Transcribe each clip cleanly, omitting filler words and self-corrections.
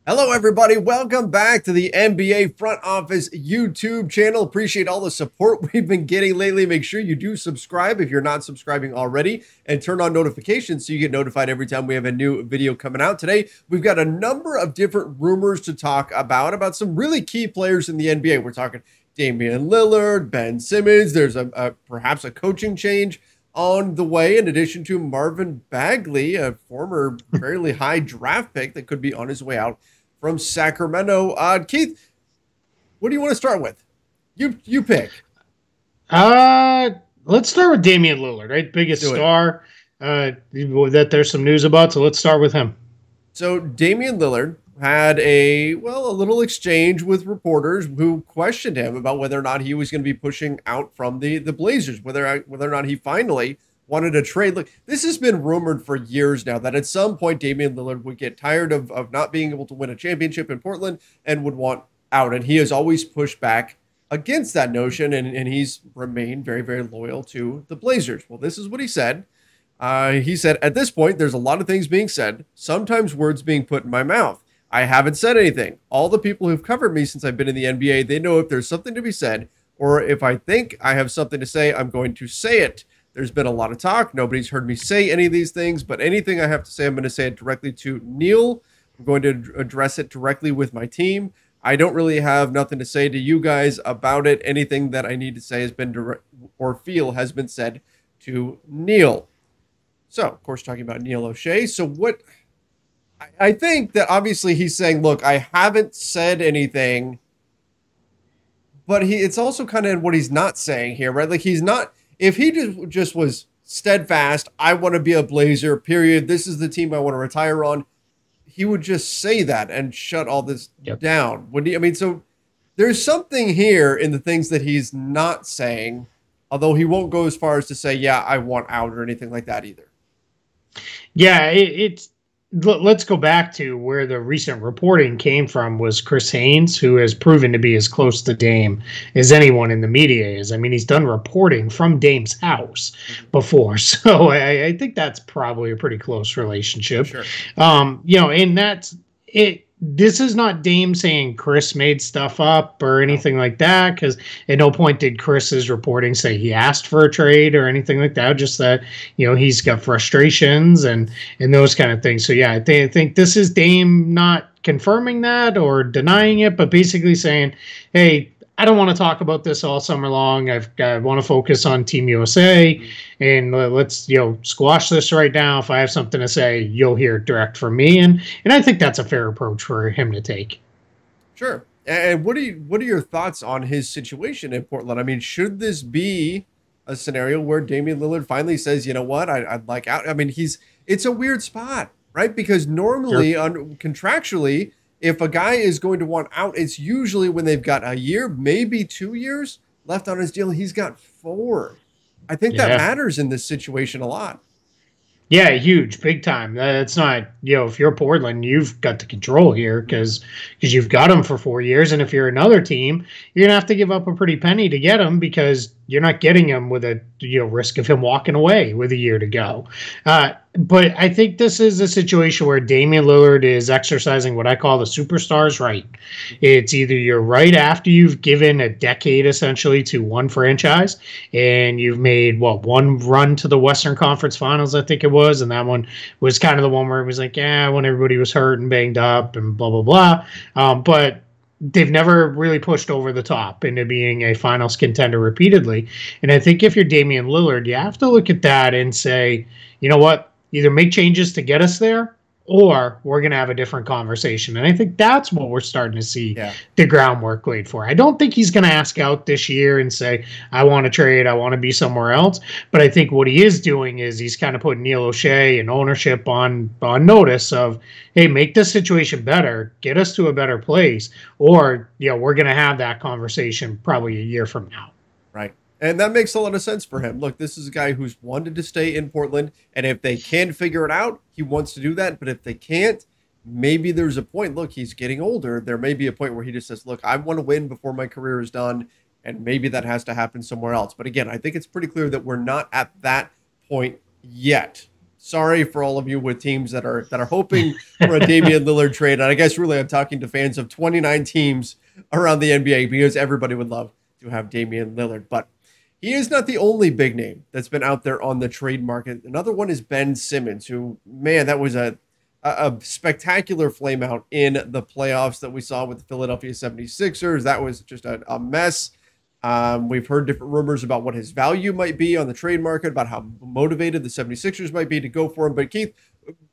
Hello, everybody. Welcome back to the NBA Front Office YouTube channel. Appreciate all the support we've been getting lately. Make sure you do subscribe if you're not subscribing already and turn on notifications so you get notified every time we have a new video coming out. Today, we've got a number of different rumors to talk about some really key players in the NBA. We're talking Damian Lillard, Ben Simmons. There's perhaps a coaching change on the way, in addition to Marvin Bagley, a former fairly high draft pick that could be on his way out from Sacramento. Keith, what do you want to start with? You pick. Let's start with Damian Lillard, right? Biggest star that there's some news about. So let's start with him. So Damian Lillard had a little exchange with reporters who questioned him about whether or not he was going to be pushing out from the Blazers, whether or not he finally wanted a trade. Look, this has been rumored for years now that at some point Damian Lillard would get tired of not being able to win a championship in Portland and would want out. And he has always pushed back against that notion, and he's remained very, very loyal to the Blazers. Well, this is what he said. He said, at this point, there's a lot of things being said, sometimes words being put in my mouth. I haven't said anything. All the people who've covered me since I've been in the NBA, they know if there's something to be said, or if I think I have something to say, I'm going to say it. There's been a lot of talk. Nobody's heard me say any of these things, but anything I have to say, I'm going to say it directly to Neil. I'm going to address it directly with my team. I don't really have nothing to say to you guys about it. Anything that I need to say has been direct or feel has been said to Neil. So, of course, talking about Neil O'Shea. So what I think that obviously he's saying, look, I haven't said anything, but it's also kind of what he's not saying here, right? Like he's not. If he just was steadfast, I want to be a Blazer, period. This is the team I want to retire on. He would just say that and shut all this down. Wouldn't he? I mean, so there's something here in the things that he's not saying, although he won't go as far as to say, yeah, I want out or anything like that either. Yeah, let's go back to where the recent reporting came from was Chris Haynes, who has proven to be as close to Dame as anyone in the media is. I mean, he's done reporting from Dame's house before. So I think that's probably a pretty close relationship. Sure. And that's it. This is not Dame saying Chris made stuff up or anything like that, because at no point did Chris's reporting say he asked for a trade or anything like that. Just that, he's got frustrations and those kind of things. So, yeah, I think this is Dame not confirming that or denying it, but basically saying, hey, I don't want to talk about this all summer long. I want to focus on Team USA, and let's squash this right now. If I have something to say, you'll hear it direct from me, and I think that's a fair approach for him to take. Sure. And what are your thoughts on his situation in Portland? I mean, should this be a scenario where Damian Lillard finally says, you know what, I'd like out? I mean, it's a weird spot, right? Because normally, contractually, if a guy is going to want out, it's usually when they've got a year, maybe 2 years left on his deal. He's got 4. I think that matters in this situation a lot. Yeah, huge, big time. That's not, if you're Portland, you've got the control here because you've got him for 4 years. And if you're another team, you're going to have to give up a pretty penny to get him because you're not getting him with a risk of him walking away with a year to go. But I think this is a situation where Damian Lillard is exercising what I call the superstar's right. It's either you're right after you've given a decade essentially to one franchise and you've made one run to the Western Conference Finals, I think it was, and that one was kind of the one where it was like, when everybody was hurt and banged up and blah, blah, blah. But they've never really pushed over the top into being a finals contender repeatedly. And I think if you're Damian Lillard, you have to look at that and say, you know what? Either make changes to get us there, or we're going to have a different conversation. And I think that's what we're starting to see the groundwork laid for. I don't think he's going to ask out this year and say, I want to trade, I want to be somewhere else. But I think what he is doing is he's kind of putting Neil O'Shea and ownership on notice of, hey, make this situation better, get us to a better place, or we're going to have that conversation probably a year from now. Right. And that makes a lot of sense for him. Look, this is a guy who's wanted to stay in Portland, and if they can figure it out, he wants to do that. But if they can't, maybe there's a point. Look, he's getting older. There may be a point where he just says, look, I want to win before my career is done, and maybe that has to happen somewhere else. But again, I think it's pretty clear that we're not at that point yet. sorry for all of you with teams that are hoping for a Damian Lillard trade. And I guess really I'm talking to fans of 29 teams around the NBA because everybody would love to have Damian Lillard. But he is not the only big name that's been out there on the trade market. Another one is Ben Simmons, who, man, that was a spectacular flame out in the playoffs that we saw with the Philadelphia 76ers. That was just a mess. We've heard different rumors about what his value might be on the trade market, about how motivated the 76ers might be to go for him. But Keith,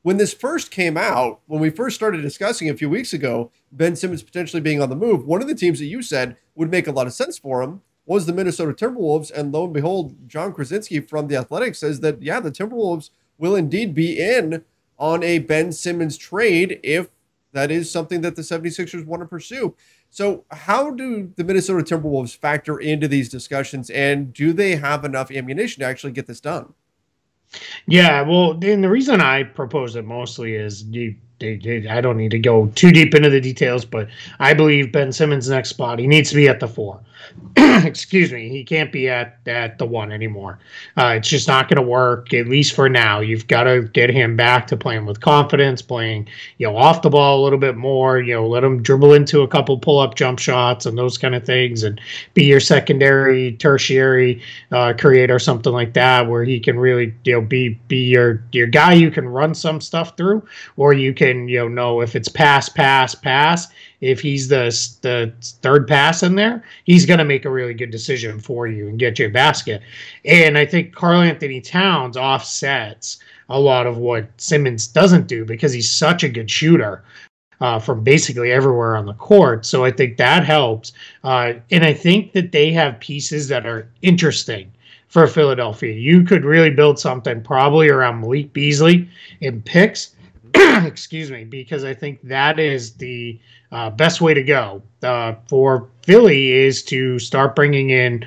when this first came out, when we first started discussing a few weeks ago, Ben Simmons potentially being on the move, one of the teams that you said would make a lot of sense for him was the Minnesota Timberwolves. And lo and behold, John Krasinski from The Athletic says that, yeah, the Timberwolves will indeed be in on a Ben Simmons trade if that is something that the 76ers want to pursue. So how do the Minnesota Timberwolves factor into these discussions, and do they have enough ammunition to actually get this done? Yeah, well, then the reason I propose it mostly is I don't need to go too deep into the details, but I believe Ben Simmons' next spot, he needs to be at the 4. Excuse me, he can't be at the 1 anymore. It's just not going to work, at least for now. You've got to get him back to playing with confidence, playing, off the ball a little bit more, let him dribble into a couple pull-up jump shots and those kind of things, and be your secondary, tertiary creator, something like that, where he can really, be your guy you can run some stuff through, or you can, know if it's pass, if he's the third pass in there, he's going to make a really good decision for you and get you a basket. And I think Karl-Anthony Towns offsets a lot of what Simmons doesn't do because he's such a good shooter from basically everywhere on the court. So I think that helps. And I think that they have pieces that are interesting for Philadelphia. You could really build something probably around Malik Beasley and picks. Excuse me, because I think that is the best way to go for Philly is to start bringing in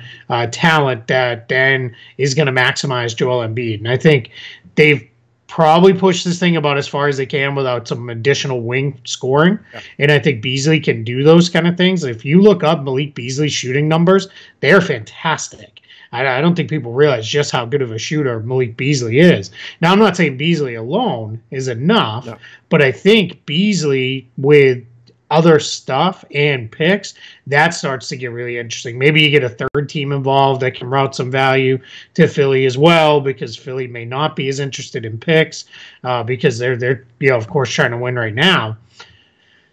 talent that then is going to maximize Joel Embiid. And I think they've probably pushed this thing about as far as they can without some additional wing scoring. Yeah. And I think Beasley can do those kind of things. If you look up Malik Beasley's shooting numbers, they're fantastic. I don't think people realize just how good of a shooter Malik Beasley is. Now, I'm not saying Beasley alone is enough, but I think Beasley with other stuff and picks, that starts to get really interesting. Maybe you get a third team involved that can route some value to Philly as well, because Philly may not be as interested in picks because they're of course trying to win right now.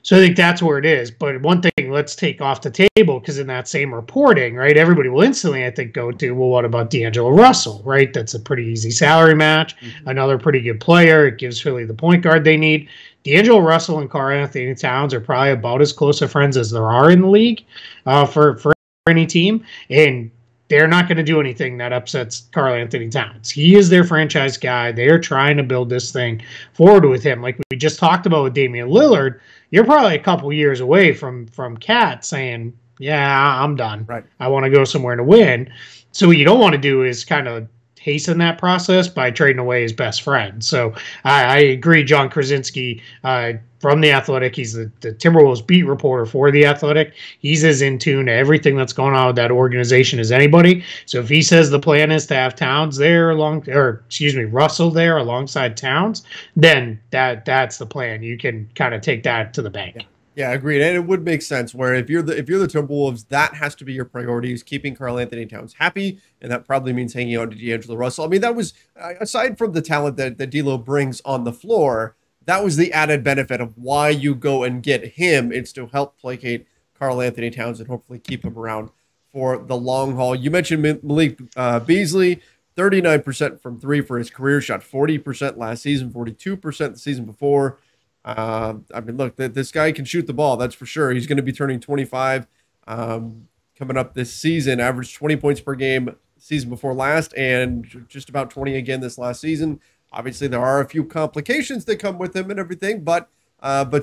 So I think that's where it is. But one thing let's take off the table, because in that same reporting, right, everybody will instantly, I think, go to, well, what about D'Angelo Russell, right? That's a pretty easy salary match. Mm-hmm. Another pretty good player. It gives Philly the point guard they need. D'Angelo Russell and Karl-Anthony Towns are probably about as close of friends as there are in the league for any team. And they're not going to do anything that upsets Karl-Anthony Towns. He is their franchise guy. They're trying to build this thing forward with him. Like we just talked about with Damian Lillard, you're probably a couple years away from Cat saying, yeah, I'm done. Right. I want to go somewhere to win. So what you don't want to do is kind of hasten that process by trading away his best friend. So I agree, John Krasinski from The Athletic, he's the Timberwolves beat reporter for The Athletic. He's as in tune to everything that's going on with that organization as anybody. So if he says the plan is to have Towns there Russell there alongside Towns, then that's the plan. You can kind of take that to the bank. Yeah, agreed. And it would make sense where if you're the Timberwolves, that has to be your priority, is keeping Karl-Anthony Towns happy, and that probably means hanging on to D'Angelo Russell. I mean, that was, aside from the talent that D'Lo brings on the floor, that was the added benefit of why you go and get him. It's to help placate Karl-Anthony Towns and hopefully keep him around for the long haul. You mentioned Malik Beasley, 39% from three for his career, shot 40% last season, 42% the season before. I mean, look, this guy can shoot the ball. That's for sure. He's going to be turning 25 coming up this season. Averaged 20 points per game season before last, and just about 20 again this last season. Obviously, there are a few complications that come with him and everything, but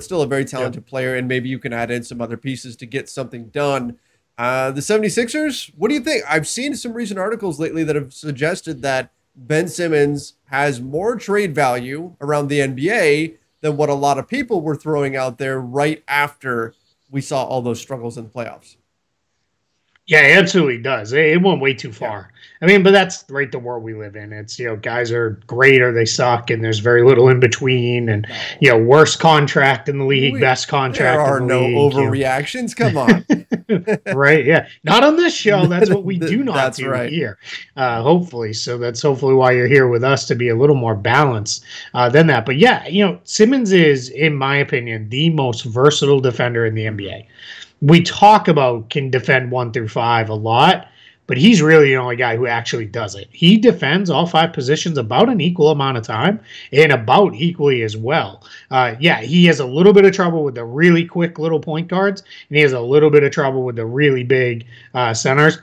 still a very talented player, and maybe you can add in some other pieces to get something done. The 76ers, what do you think? I've seen some recent articles lately that have suggested that Ben Simmons has more trade value around the NBA than what a lot of people were throwing out there right after we saw all those struggles in the playoffs. Yeah, it absolutely does. It went way too far. I mean, but that's right the world we live in. It's, guys are great or they suck, and there's very little in between. And, No. Worst contract in the league, We, best there contract in are the no league, overreactions. Come on. Right. Yeah. Not on this show. That's what we do not That's do right. here. Hopefully. So that's hopefully why you're here with us, to be a little more balanced than that. But yeah, Simmons is, in my opinion, the most versatile defender in the NBA. We talk about can defend 1 through 5 a lot, but he's really the only guy who actually does it. He defends all 5 positions about an equal amount of time and about equally as well. Yeah, he has a little bit of trouble with the really quick little point guards, and he has a little bit of trouble with the really big centers.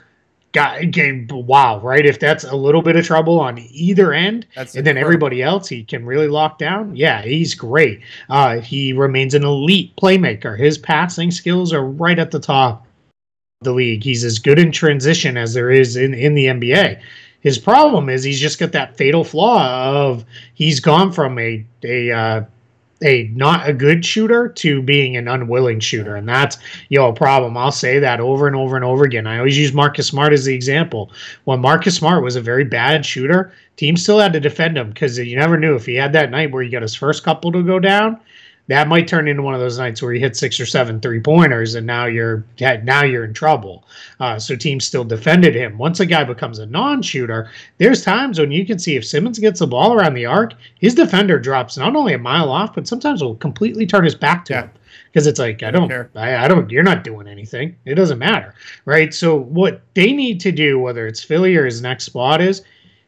Wow, right? If that's a little bit of trouble on either end, That's and then incredible. everybody else he can really lock down, yeah, he's great. He remains an elite playmaker. His passing skills are right at the top of the league. He's as good in transition as there is in the NBA. His problem is he's just got that fatal flaw of he's gone from a not a good shooter to being an unwilling shooter. And that's, a problem. I'll say that over and over and over again. I always use Marcus Smart as the example. When Marcus Smart was a very bad shooter, teams still had to defend him because you never knew if he had that night where he got his first couple to go down, that might turn into one of those nights where you hit 6 or 7 3-pointers, and now you're in trouble. So teams still defended him. Once a guy becomes a non-shooter, there's times when you can see if Simmons gets the ball around the arc, his defender drops not only a mile off, but sometimes will completely turn his back to him. Because it's like, I don't, you're not doing anything. It doesn't matter, right? So what they need to do, whether it's Philly or his next spot, is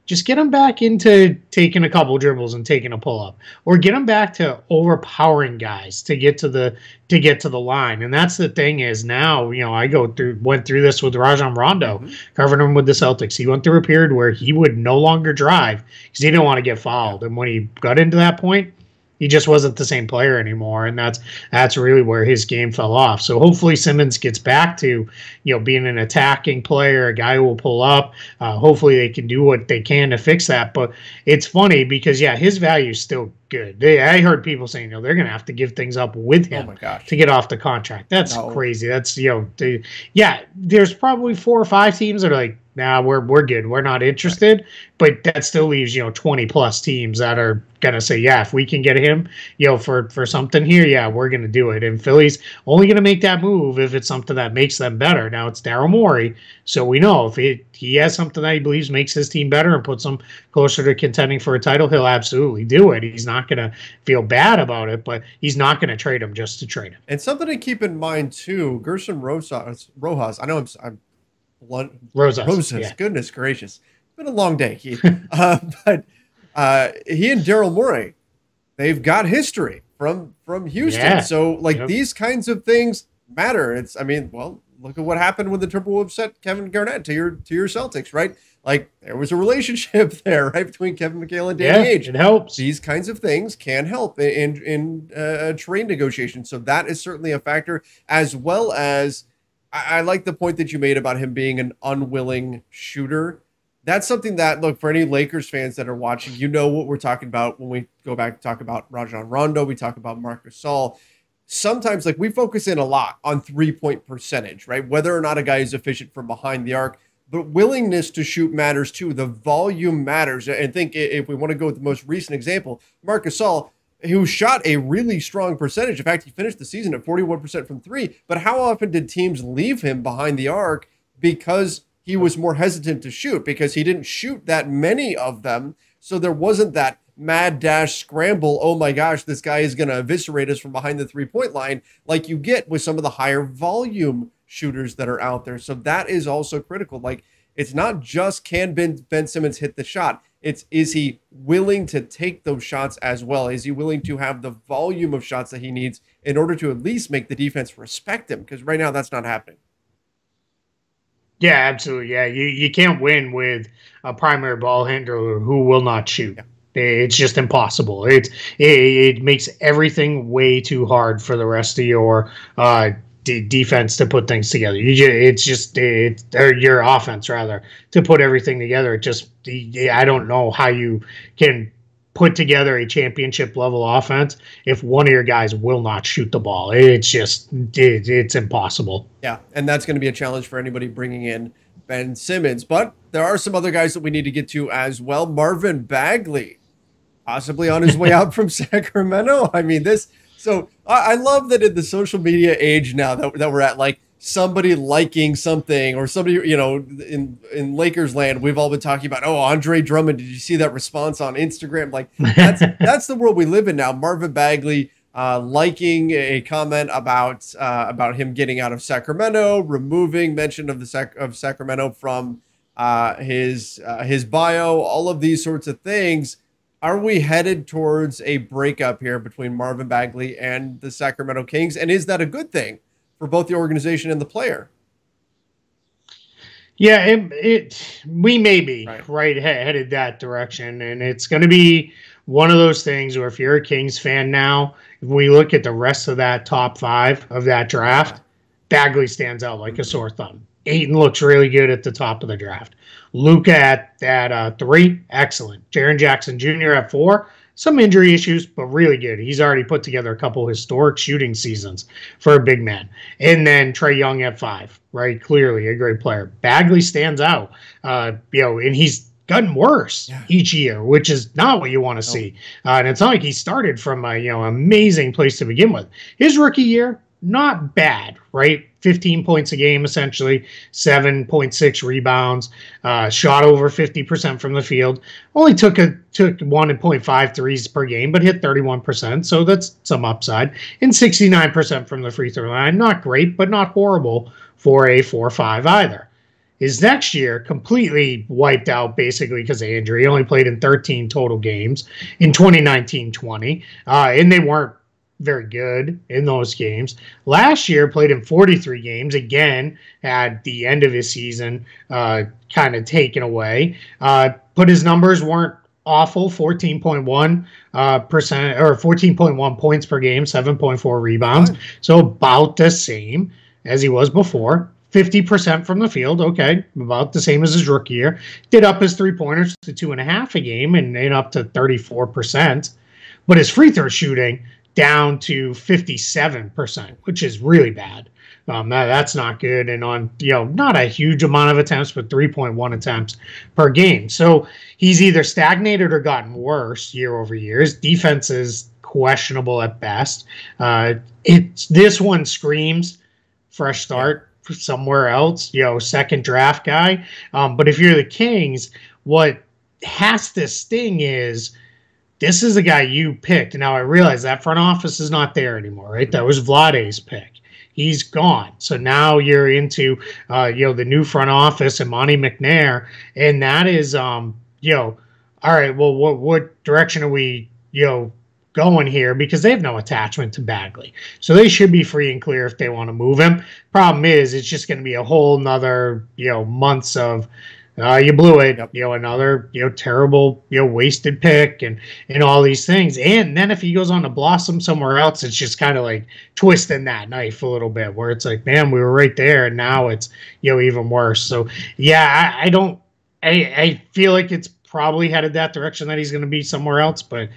just get him back into taking a couple dribbles and taking a pull up, or get him back to overpowering guys to get to the line. And that's the thing is now, I went through this with Rajon Rondo, covering him with the Celtics. He went through a period where he would no longer drive because he didn't want to get fouled. And when he got into that point, he just wasn't the same player anymore, and that's really where his game fell off. So hopefully Simmons gets back to being an attacking player, a guy who will pull up. Hopefully they can do what they can to fix that. But it's funny because his value is still good. I heard people saying they're going to have to give things up with him to get off the contract. That's crazy. That's there's probably 4 or 5 teams that are like, nah, we're good. We're not interested. But that still leaves 20 plus teams that are gonna say, yeah, if we can get him, for something here, yeah, we're gonna do it. And Philly's only gonna make that move if it's something that makes them better. Now it's Daryl Morey, so we know if he has something that he believes makes his team better and puts them closer to contending for a title, he'll absolutely do it. He's not gonna feel bad about it, but he's not gonna trade him just to trade him. And something to keep in mind too, Gerson Rojas. I know I'm blunt. Rosas. Yeah. Goodness gracious, it's been a long day, Keith. But he and Daryl Morey, they've got history from Houston. Yeah. So these kinds of things matter. Look at what happened when the Timberwolves sent Kevin Garnett to your Celtics, right? Like there was a relationship there, right, between Kevin McHale and Danny Ainge. It helps. These kinds of things can help in trade negotiations. So that is certainly a factor, as well as I like the point that you made about him being an unwilling shooter. That's something that, look, for any Lakers fans that are watching, what we're talking about when we go back and talk about Rajon Rondo, we talk about Marc Gasol. Sometimes, we focus in a lot on 3-point percentage, right? Whether or not a guy is efficient from behind the arc, but willingness to shoot matters too. The volume matters. And think if we want to go with the most recent example, Marc Gasol, who shot a really strong percentage. In fact, he finished the season at 41% from 3. But how often did teams leave him behind the arc because he was more hesitant to shoot, because he didn't shoot that many of them? So there wasn't that mad dash scramble. Oh my gosh, this guy is going to eviscerate us from behind the 3-point line, like you get with some of the higher volume shooters that are out there. So that is also critical. It's not just can Ben Simmons hit the shot. Is he willing to take those shots as well? Is he willing to have the volume of shots that he needs in order to at least make the defense respect him? Because right now that's not happening. Yeah, absolutely. Yeah, you can't win with a primary ball handler who will not shoot. Yeah. It's just impossible. It makes everything way too hard for the rest of your defense to put things together. Or your offense rather, to put everything together. I don't know how you can put together a championship level offense if one of your guys will not shoot the ball. It's impossible. Yeah, and that's going to be a challenge for anybody bringing in Ben Simmons. But there are some other guys that we need to get to as well. Marvin Bagley, possibly on his way out from Sacramento. I mean, so I love that in the social media age now that we're at, like, somebody liking something or somebody, in Lakers land, we've all been talking about, oh, Andre Drummond, did you see that response on Instagram? Like, that's the world we live in now. Marvin Bagley liking a comment about him getting out of Sacramento, removing mention of Sacramento from his bio, all of these sorts of things. Are we headed towards a breakup here between Marvin Bagley and the Sacramento Kings? And is that a good thing for both the organization and the player? Yeah, we may be headed that direction, and it's going to be one of those things where if you're a Kings fan now, if we look at the rest of that top 5 of that draft, Bagley stands out like a sore thumb. Ayton looks really good at the top of the draft. Luka at 3, excellent. Jaren Jackson Jr. at 4, some injury issues, but really good. He's already put together a couple historic shooting seasons for a big man. And then Trae Young at 5, right? Clearly a great player. Bagley stands out, and he's gotten worse each year, which is not what you want to see. And it's not like he started from a amazing place to begin with. His rookie year, not bad, right? 15 points a game, essentially, 7.6 rebounds, shot over 50% from the field. Only took 1.5 threes per game, but hit 31%, so that's some upside. And 69% from the free throw line. Not great, but not horrible for a 4-5 either. His next year completely wiped out basically because of injury. He only played in 13 total games in 2019-20, and they weren't very good in those games. Last year, played in 43 games, again, at the end of his season, kind of taken away. But his numbers weren't awful, 14.1% or 14.1 points per game, 7.4 rebounds. So about the same as he was before. 50% from the field, okay, about the same as his rookie year. Did up his three-pointers to 2.5 a game and up to 34%. But his free throw shooting down to 57%, which is really bad. That's not good. And on, not a huge amount of attempts, but 3.1 attempts per game. So he's either stagnated or gotten worse year over year. His defense is questionable at best. This one screams fresh start somewhere else, second draft guy. But if you're the Kings, what has to sting is, this is a guy you picked. Now, I realize that front office is not there anymore, right? That was Vlade's pick. He's gone. So now you're into, the new front office and Monty McNair. And that is, all right, well, what direction are we, going here? Because they have no attachment to Bagley. So they should be free and clear if they want to move him. Problem is, it's just going to be a whole nother, months of, you blew it, another, terrible, wasted pick and all these things. And then if he goes on to blossom somewhere else, it's just kind of like twisting that knife a little bit where it's like, man, we were right there. And now it's, even worse. So yeah, I feel like it's probably headed that direction that he's going to be somewhere else, but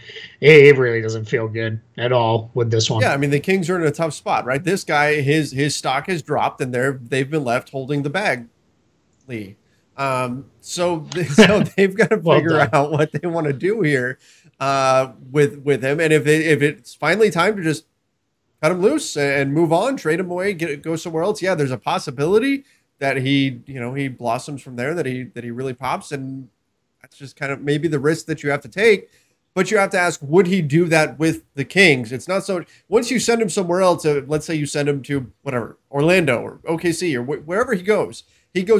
it really doesn't feel good at all with this one. Yeah. I mean, the Kings are in a tough spot, right? This guy, his stock has dropped and they've been left holding the bag. So they've got to figure out what they want to do here with him, and if it's finally time to just cut him loose and move on, trade him away, go somewhere else. Yeah, there's a possibility that he blossoms from there, that he really pops, and that's just kind of maybe the risk that you have to take. But you have to ask, would he do that with the Kings? It's not so. Once you send him somewhere else, let's say you send him to whatever, Orlando or OKC or wherever he goes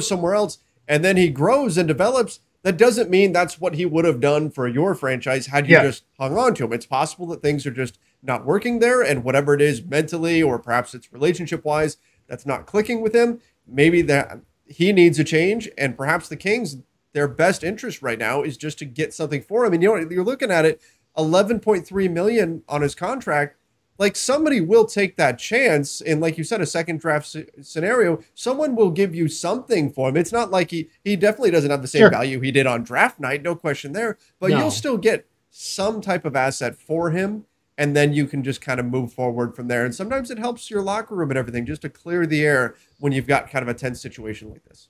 somewhere else. And then he grows and develops. That doesn't mean that's what he would have done for your franchise had you just hung on to him. It's possible that things are just not working there, and whatever it is mentally or perhaps it's relationship-wise that's not clicking with him, maybe that he needs a change, and perhaps the Kings, their best interest right now is just to get something for him. And you're looking at it, $11.3 million on his contract. Like, somebody will take that chance. And like you said, a second draft scenario, someone will give you something for him. It's not like he definitely doesn't have the same value he did on draft night. No question there, but you'll still get some type of asset for him, and then you can just kind of move forward from there. And sometimes it helps your locker room and everything just to clear the air when you've got kind of a tense situation like this.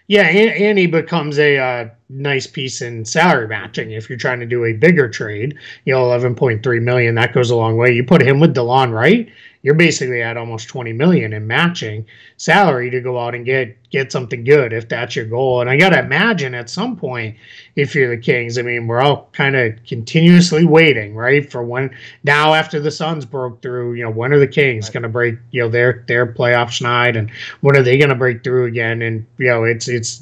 Yeah, and he becomes a nice piece in salary matching. If you're trying to do a bigger trade, 11.3 million, that goes a long way. You put him with DeLon Wright, you're basically at almost 20 million in matching salary to go out and get something good if that's your goal. And I got to imagine at some point, if you're the Kings, I mean, we're all kind of continuously waiting, right? For when now after the Suns broke through, when are the Kings going to break, their playoff schneid, and when are they going to break through again? And,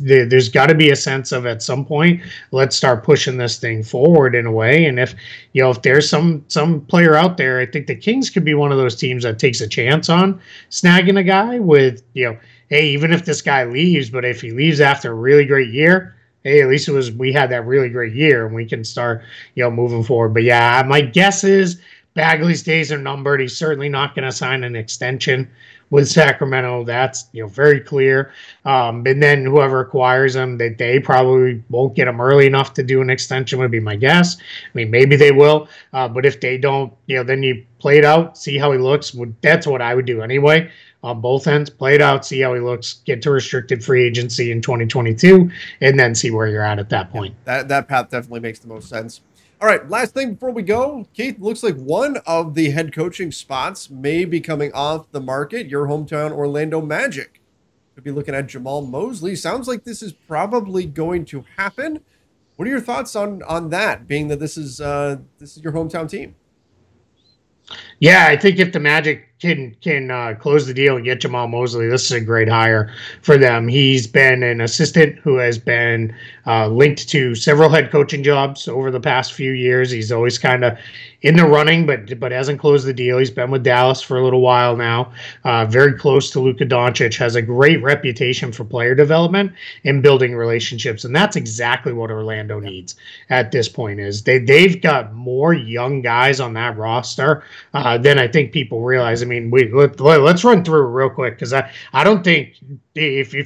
there's got to be a sense of at some point, let's start pushing this thing forward in a way. And if there's some player out there, I think the Kings could be one of those teams that takes a chance on snagging a guy with, hey, even if this guy leaves, but if he leaves after a really great year, hey, at least we had that really great year and we can start, moving forward. But yeah, my guess is Bagley's days are numbered. He's certainly not going to sign an extension with Sacramento. That's, very clear. And then whoever acquires him, they probably won't get him early enough to do an extension would be my guess. I mean, maybe they will. But if they don't, then you play it out, see how he looks. That's what I would do anyway. On both ends, play it out, see how he looks, get to restricted free agency in 2022, and then see where you're at that point. That path definitely makes the most sense. All right, last thing before we go, Keith, looks like one of the head coaching spots may be coming off the market. Your hometown Orlando Magic could be looking at Jamal Mosley. Sounds like this is probably going to happen. What are your thoughts on that, being that this is your hometown team? Yeah, I think if the Magic can close the deal and get Jamal Mosley, this is a great hire for them. He's been an assistant who has been linked to several head coaching jobs over the past few years. He's always kind of in the running, but hasn't closed the deal. He's been with Dallas for a little while now. Very close to Luka Doncic. Has a great reputation for player development and building relationships, and that's exactly what Orlando needs at this point. Is they've got more young guys on that roster than I think people realize. I mean, let's run through real quick because I don't think if you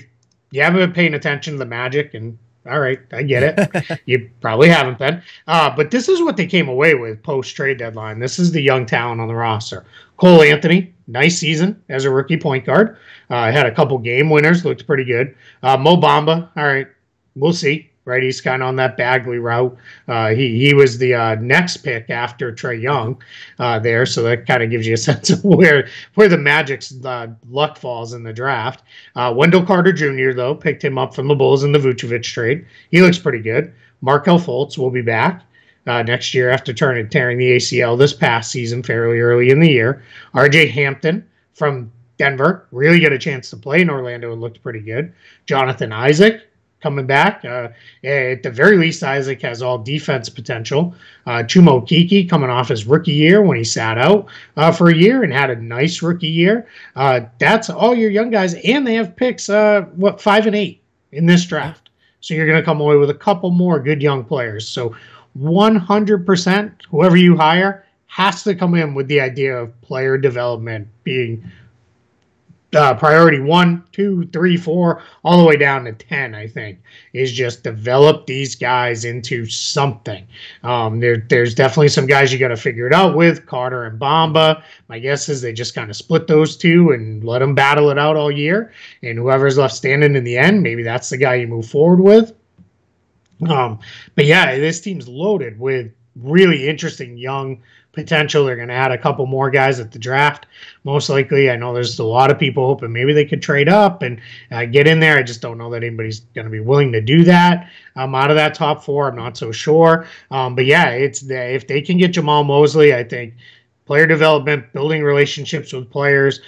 haven't been paying attention to the Magic, and all right, I get it, you probably haven't been, but this is what they came away with post trade deadline. This is the young talent on the roster. Cole Anthony, nice season as a rookie point guard. Had a couple game winners, looked pretty good. Mo Bamba, all right, we'll see. Right, he's kind of on that Bagley route. He was the next pick after Trae Young there, so that kind of gives you a sense of where the Magic's luck falls in the draft. Wendell Carter Jr., though, picked him up from the Bulls in the Vucevic trade. He looks pretty good. Markelle Fultz will be back next year after tearing the ACL this past season fairly early in the year. R.J. Hampton from Denver really got a chance to play in Orlando and looked pretty good. Jonathan Isaac coming back. At the very least, Isaac has all defense potential. Chumo Kiki coming off his rookie year when he sat out for a year and had a nice rookie year. That's all your young guys, and they have picks, 5 and 8 in this draft. So you're going to come away with a couple more good young players. So 100%, whoever you hire has to come in with the idea of player development being priority 1, 2, 3, 4, all the way down to 10, I think, is just develop these guys into something. There's definitely some guys you got to figure it out with, Carter and Bamba. My guess is they just kind of split those two and let them battle it out all year. And whoever's left standing in the end, maybe that's the guy you move forward with. But yeah, this team's loaded with really interesting young potential. They're going to add a couple more guys at the draft, most likely. I know there's a lot of people hoping maybe they could trade up and get in there. I just don't know that anybody's going to be willing to do that. Out of that top 4, I'm not so sure. But yeah, if they can get Jamal Mosley, I think player development, building relationships with players,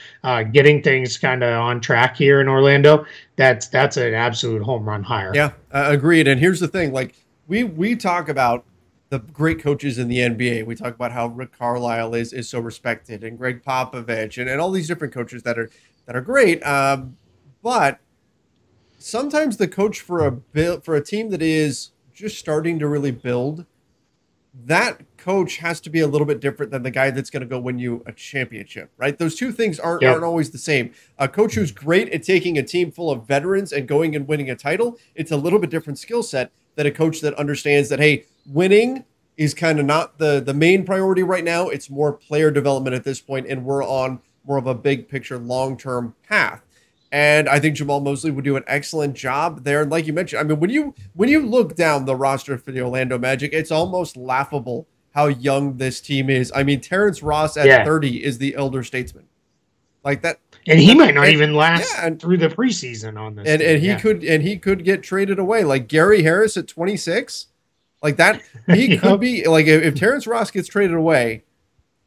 getting things kind of on track here in Orlando, that's an absolute home run hire. Yeah, agreed. And here's the thing, like we talk about the great coaches in the NBA. We talk about how Rick Carlisle is so respected, and Greg Popovich, and all these different coaches that are great. But sometimes the coach for a team that is just starting to really build, that coach has to be a little bit different than the guy that's going to go win you a championship, right? Those two things aren't always the same. A coach who's great at taking a team full of veterans and going and winning a title, it's a little bit different skill set than a coach that understands that, hey, winning is kind of not the main priority right now. It's more player development at this point, and we're on more of a big picture, long-term path. And I think Jamal Mosley would do an excellent job there. And like you mentioned, I mean, when you look down the roster for the Orlando Magic, it's almost laughable how young this team is. I mean, Terrence Ross at 30 is the elder statesman. Like that. And he might not even last through the preseason on this. And he could get traded away. Like Gary Harris at 26. Like that, he could be like if Terrence Ross gets traded away,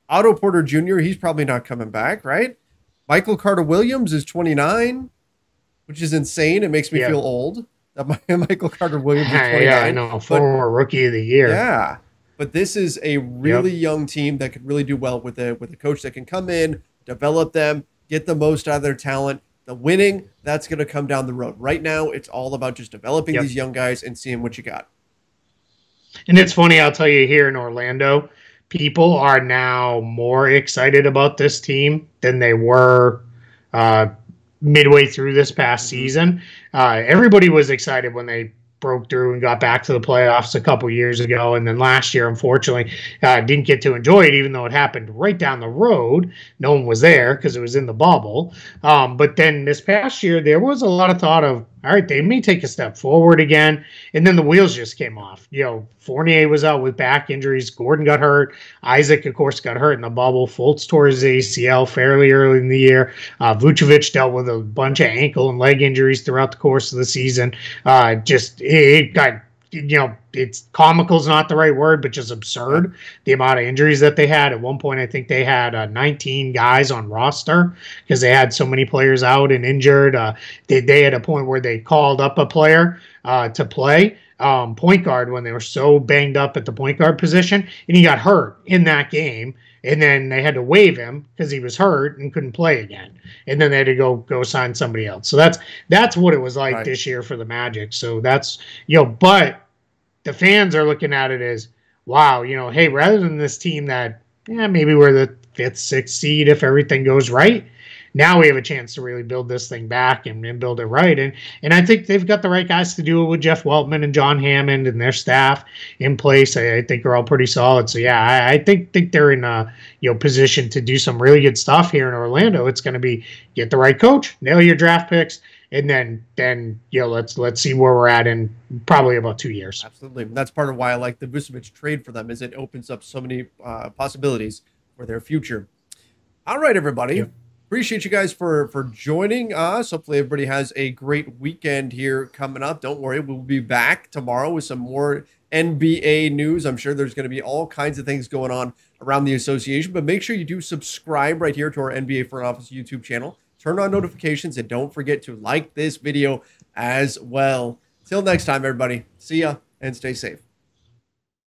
Otto Porter Jr., he's probably not coming back, right? Michael Carter-Williams is 29, which is insane. It makes me feel old. Michael Carter-Williams is 29. Yeah, I know. Former Rookie of the Year. Yeah. But this is a really young team that could really do well with a coach that can come in, develop them, get the most out of their talent. The winning, that's going to come down the road. Right now, it's all about just developing these young guys and seeing what you got. And it's funny, I'll tell you, here in Orlando, people are now more excited about this team than they were midway through this past season. Everybody was excited when they broke through and got back to the playoffs a couple years ago. And then last year, unfortunately, didn't get to enjoy it, even though it happened right down the road. No one was there because it was in the bubble. But then this past year, there was a lot of thought of, all right, they may take a step forward again. And then the wheels just came off. You know, Fournier was out with back injuries. Gordon got hurt. Isaac, of course, got hurt in the bubble. Fultz tore his ACL fairly early in the year. Vucevic dealt with a bunch of ankle and leg injuries throughout the course of the season. It got, you know, it's comical is not the right word, but just absurd, the amount of injuries that they had. At one point, I think they had 19 guys on roster because they had so many players out and injured. They had a point where they called up a player to play point guard when they were so banged up at the point guard position, and he got hurt in that game. And then they had to waive him because he was hurt and couldn't play again. And then they had to go sign somebody else. So that's what it was like this year for the Magic. So that's, you know, but the fans are looking at it as, wow, you know, hey, rather than this team that, maybe we're the 5th, 6th seed if everything goes right, now we have a chance to really build this thing back and build it right. And I think they've got the right guys to do it with Jeff Weltman and John Hammond and their staff in place. I think they're all pretty solid. So, yeah, I think they're in a position to do some really good stuff here in Orlando. It's going to be get the right coach, nail your draft picks, and then let's see where we're at in probably about 2 years. Absolutely. And that's part of why I like the Vucevic trade for them, is it opens up so many possibilities for their future. All right, everybody. Yep. Appreciate you guys for joining us. Hopefully everybody has a great weekend here coming up. Don't worry, we'll be back tomorrow with some more NBA news. I'm sure there's going to be all kinds of things going on around the association, but make sure you do subscribe right here to our NBA Front Office YouTube channel. Turn on notifications and don't forget to like this video as well. Till next time, everybody. See ya and stay safe.